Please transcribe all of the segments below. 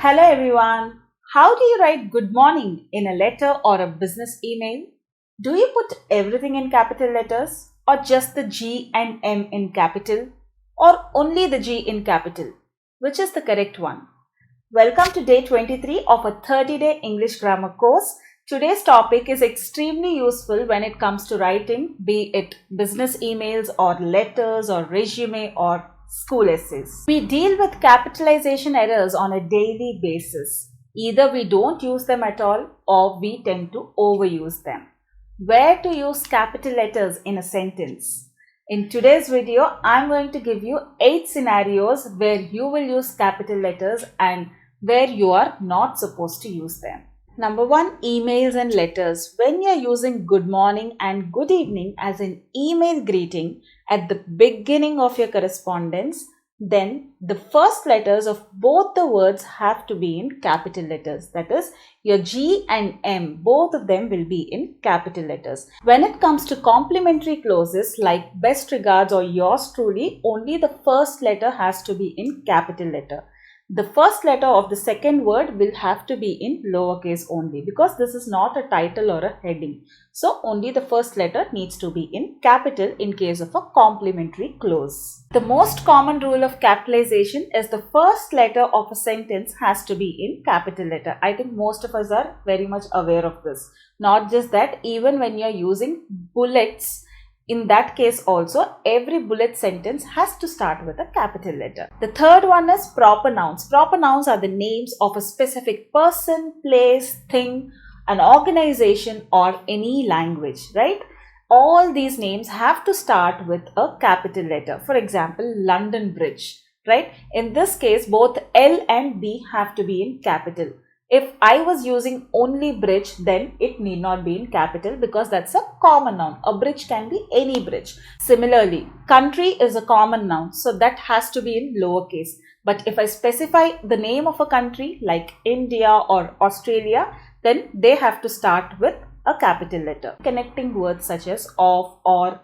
Hello everyone. How do you write good morning in a letter or a business email? Do you put everything in capital letters or just the G and M in capital or only the G in capital? Which is the correct one? Welcome to day 23 of a 30-day English grammar course. Today's topic is extremely useful when it comes to writing, be it business emails or letters or resume or school essays. We deal with capitalization errors on a daily basis. Either we don't use them at all or we tend to overuse them. Where to use capital letters in a sentence? In today's video, I'm going to give you 8 scenarios where you will use capital letters and where you are not supposed to use them. Number 1, emails and letters. When you're using good morning and good evening as an email greeting at the beginning of your correspondence, then the first letters of both the words have to be in capital letters. That is, your G and M, both of them will be in capital letters. When it comes to complimentary clauses like best regards or yours truly, only the first letter has to be in capital letter. The first letter of the second word will have to be in lowercase only because this is not a title or a heading. So only the first letter needs to be in capital in case of a complimentary clause. The most common rule of capitalization is the first letter of a sentence has to be in capital letter. I think most of us are very much aware of this. Not just that, even when you are using bullets, in that case also, every bullet sentence has to start with a capital letter. The third one is proper nouns. Proper nouns are the names of a specific person, place, thing, an organization or any language, right? All these names have to start with a capital letter. For example, London Bridge, right? In this case, both L and B have to be in capital. If I was using only bridge, then it need not be in capital because that's a common noun. A bridge can be any bridge. Similarly, country is a common noun, so that has to be in lowercase. But if I specify the name of a country like India or Australia, then they have to start with a capital letter. Connecting words such as of, or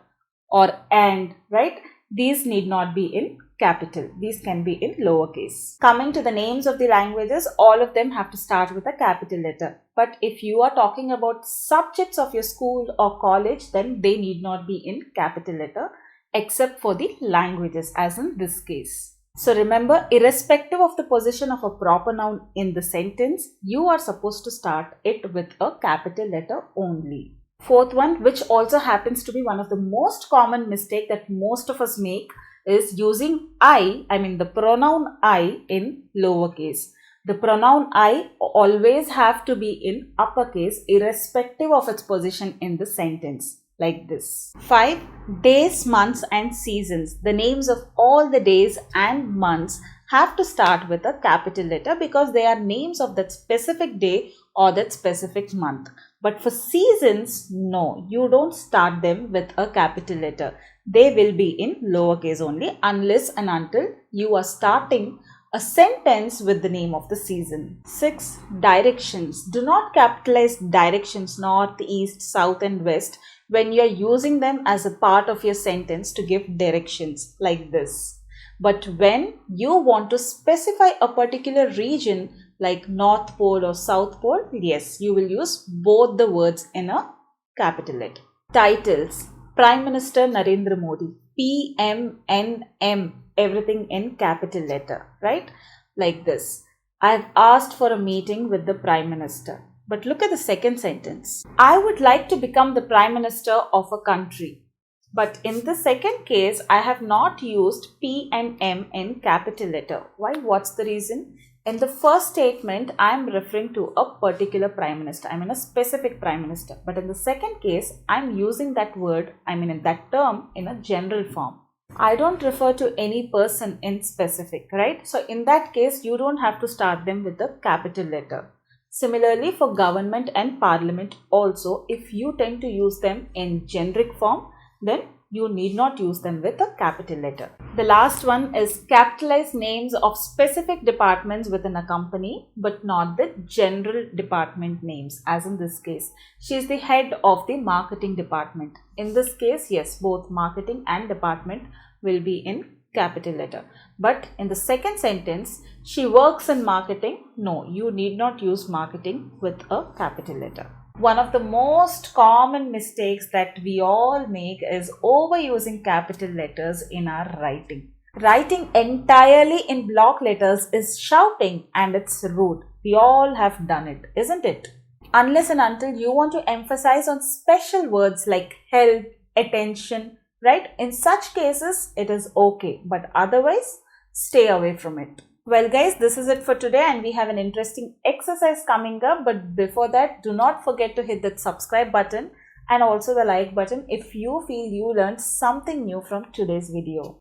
and, right? These need not be in capital. These can be in lowercase. Coming to the names of the languages, all of them have to start with a capital letter. But if you are talking about subjects of your school or college, then they need not be in capital letter except for the languages, as in this case. So remember, irrespective of the position of a proper noun in the sentence, you are supposed to start it with a capital letter only. Fourth one, which also happens to be one of the most common mistake that most of us make, is using the pronoun I in lowercase. The pronoun I always have to be in uppercase irrespective of its position in the sentence, like this. 5. Days, months and seasons. The names of all the days and months have to start with a capital letter because they are names of that specific day or that specific month. But for seasons, no, you don't start them with a capital letter. They will be in lowercase only unless and until you are starting a sentence with the name of the season. 6. Directions. Do not capitalize directions north, east, south and west when you are using them as a part of your sentence to give directions like this. But when you want to specify a particular region like North Pole or South Pole, yes, you will use both the words in a capital letter. Titles. Prime Minister Narendra Modi, PMNM, everything in capital letter, right? Like this. I've asked for a meeting with the Prime Minister. But look at the second sentence. I would like to become the Prime Minister of a country. But in the second case, I have not used P and M in capital letter. Why? What's the reason? In the first statement, I am referring to a particular Prime Minister. I mean a specific Prime Minister. But in the second case, I am using that word, in that term in a general form. I don't refer to any person in specific, right? So in that case, you don't have to start them with a capital letter. Similarly, for government and parliament also, if you tend to use them in generic form, then you need not use them with a capital letter. The last one is capitalize names of specific departments within a company, but not the general department names. As in this case, she is the head of the marketing department. In this case, yes, both marketing and department will be in capital letter. But in the second sentence, she works in marketing. No, you need not use marketing with a capital letter. One of the most common mistakes that we all make is overusing capital letters in our writing. Writing entirely in block letters is shouting and it's rude. We all have done it, isn't it? Unless and until you want to emphasize on special words like help, attention, right? In such cases, it is okay, but otherwise, stay away from it. Well guys, this is it for today and we have an interesting exercise coming up. But before that, do not forget to hit that subscribe button and also the like button if you feel you learned something new from today's video.